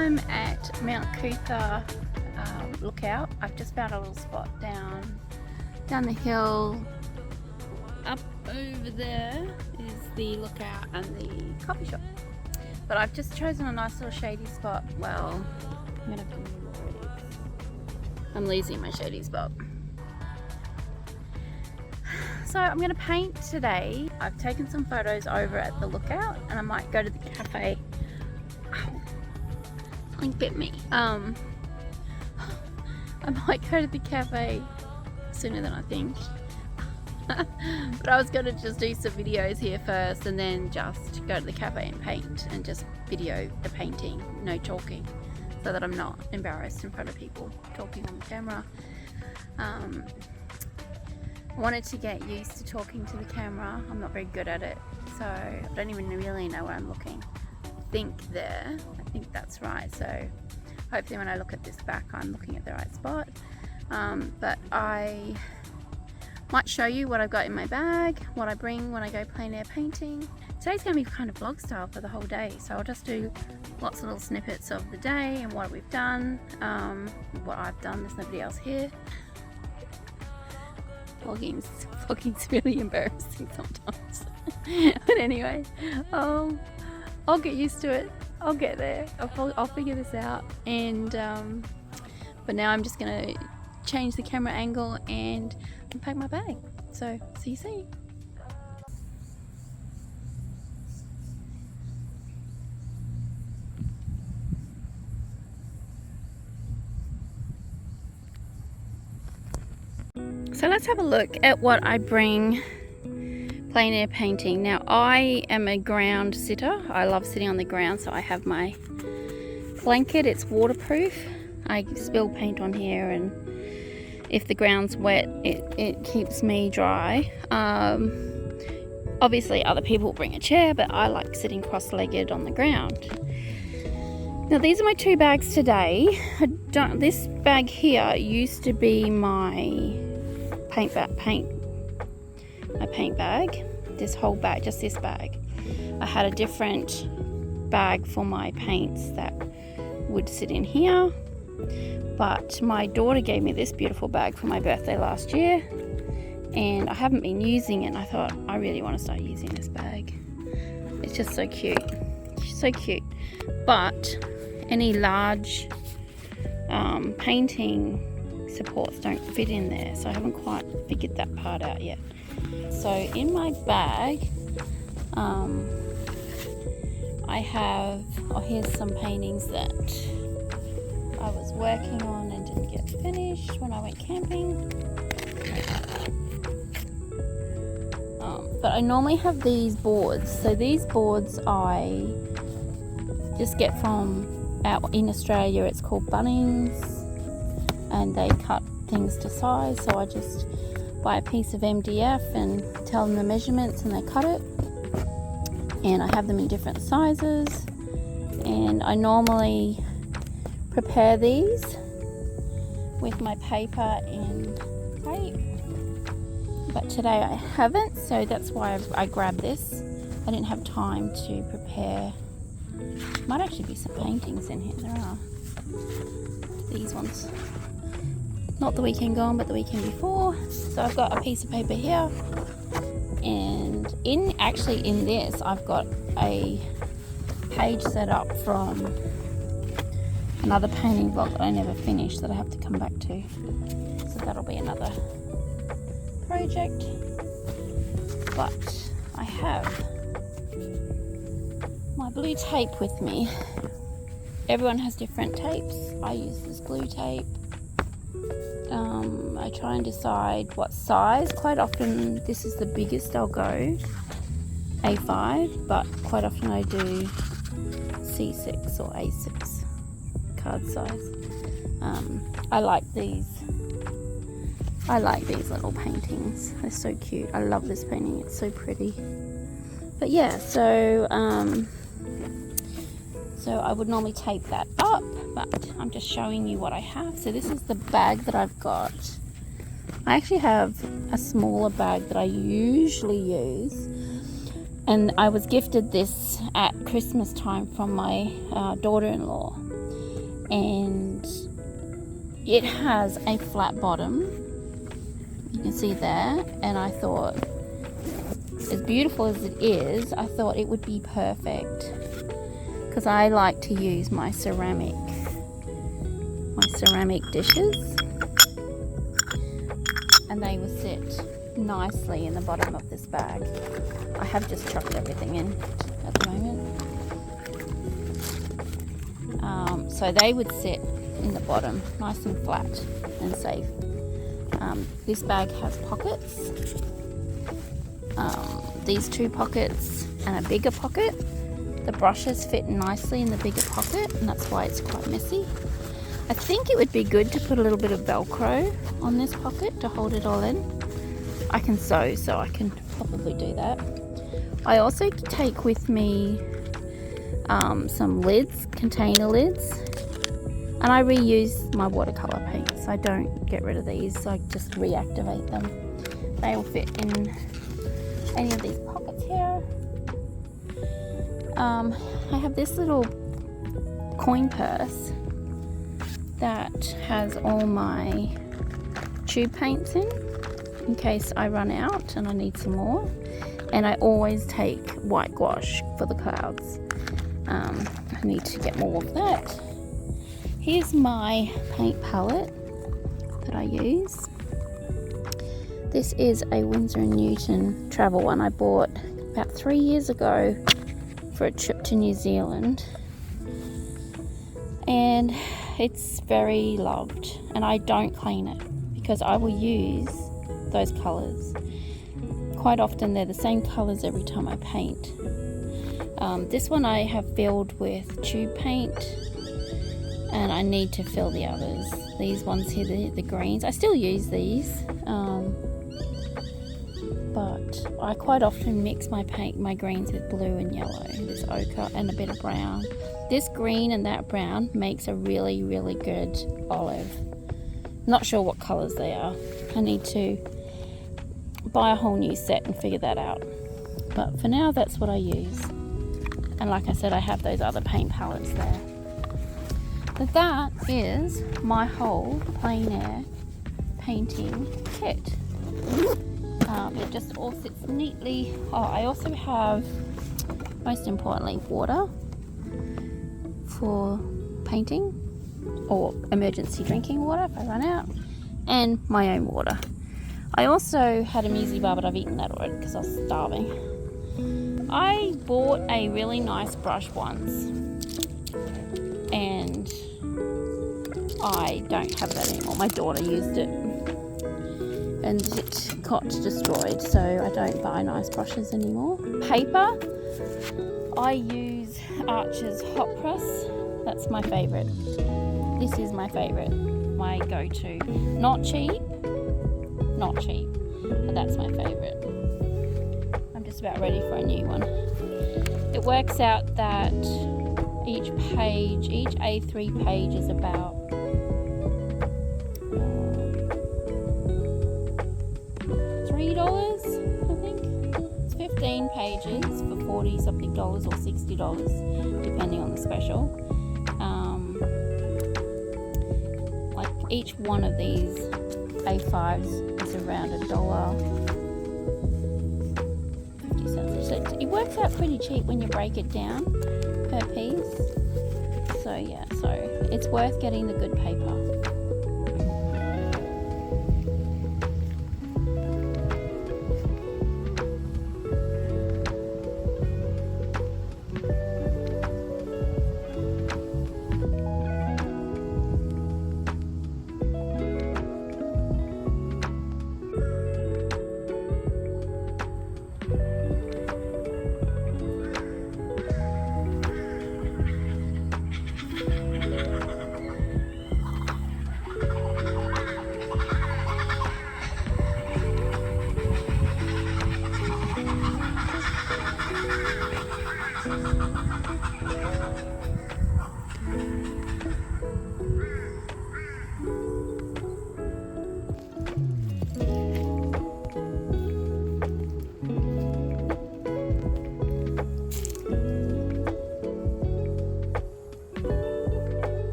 I'm at Mount Gravatt lookout. I've just found a little spot down the hill. Up over there is the lookout and the coffee shop. But I've just chosen a nice little shady spot. Well, I'm gonna have to move already. I'm losing my shady spot. So I'm going to paint today. I've taken some photos over at the lookout and I might go to the cafe. Ow, something bit me. I might go to the cafe sooner than I think. But I was going to just do some videos here first and then just go to the cafe and paint and just video the painting, no talking, so that I'm not embarrassed in front of people talking on the camera. I wanted to get used to talking to the camera. I'm not very good at it, so I don't even really know where I'm looking. I think that's right, so hopefully when I look at this back I'm looking at the right spot. But I might show you what I've got in my bag, what I bring when I go plein air painting. Today's going to be kind of vlog style for the whole day, so I'll just do lots of little snippets of the day and what we've done, what I've done. There's nobody else here. Vlogging's really embarrassing sometimes. But anyway, I'll get used to it. I'll get there. I'll figure this out. And but now I'm just gonna change the camera angle and unpack my bag. So see you soon. So let's have a look at what I bring plein air painting. Now I am a ground sitter. I love sitting on the ground, so I have my blanket. It's waterproof. I spill paint on here and if the ground's wet it keeps me dry. Obviously other people bring a chair, but I like sitting cross-legged on the ground. Now these are my two bags today. This bag here used to be my paint bag. This whole bag, just this bag. I had a different bag for my paints that would sit in here, but my daughter gave me this beautiful bag for my birthday last year and I haven't been using it, and I thought I really want to start using this bag. It's just so cute. So cute. But any large painting supports don't fit in there, so I haven't quite figured that part out yet. So in my bag I have, here's some paintings that I was working on and didn't get finished when I went camping. But I normally have these boards. So these boards I just get from out in Australia. It's called Bunnings, and they cut things to size. So I just buy a piece of MDF and tell them the measurements and they cut it. And I have them in different sizes. And I normally prepare these with my paper and tape. But today I haven't, so that's why I grabbed this. I didn't have time to prepare. Might actually be some paintings in here. There are these ones. Not the weekend gone, but the weekend before. So I've got a piece of paper here, and in this I've got a page set up from another painting vlog that I never finished that I have to come back to. So that'll be another project. But I have my blue tape with me. Everyone has different tapes. I use this blue tape. I try and decide what size. Quite often this is the biggest I'll go, A5, but quite often I do C6 or A6 card size. I like these little paintings. They're so cute. I love this painting. It's so pretty. But yeah, so I would normally tape that up, but I'm just showing you what I have. So this is the bag that I've got. I actually have a smaller bag that I usually use, and I was gifted this at Christmas time from my daughter-in-law. and it has a flat bottom. You can see there, and I thought, as beautiful as it is, I thought it would be perfect because I like to use my ceramic dishes, and they will sit nicely in the bottom of this bag. I have just chucked everything in at the moment. So they would sit in the bottom, nice and flat and safe. This bag has pockets, these 2 pockets and a bigger pocket. The brushes fit nicely in the bigger pocket, and that's why it's quite messy. I think it would be good to put a little bit of Velcro on this pocket to hold it all in. I can sew, so I can probably do that. I also take with me some lids, container lids, and I reuse my watercolor paints. I don't get rid of these, I just reactivate them. They will fit in any of these pockets here. I have this little coin purse that has all my tube paints in case I run out and I need some more. And I always take white gouache for the clouds. I need to get more of that. Here's my paint palette that I use. This is a Winsor & Newton travel one I bought about 3 years ago for a trip to New Zealand. And it's very loved, and I don't clean it because I will use those colours. Quite often they're the same colours every time I paint. This one I have filled with tube paint, and I need to fill the others. These ones here, the greens, I still use these, but I quite often mix my greens with blue and yellow, this ochre and a bit of brown. This green and that brown makes a really, really good olive. Not sure what colours they are. I need to buy a whole new set and figure that out. But for now, that's what I use. And like I said, I have those other paint palettes there. But that is my whole plein air painting kit. It just all sits neatly. Oh, I also have, most importantly, water for painting or emergency drinking water if I run out, and my own water. I also had a muesli bar, but I've eaten that already because I was starving. I bought a really nice brush once, and I don't have that anymore. My daughter used it and it got destroyed, so I don't buy nice brushes anymore. Paper, I use Archer's Hot Press. That's my favourite. This is my favourite, my go-to. Not cheap, but that's my favourite. I'm just about ready for a new one. It works out that each A3 page is about $3, I think. It's 15 pages for $40 something or $60, depending on the special. Like each one of these A5s is around $1.50. So it works out pretty cheap when you break it down per piece. So yeah, so it's worth getting the good paper.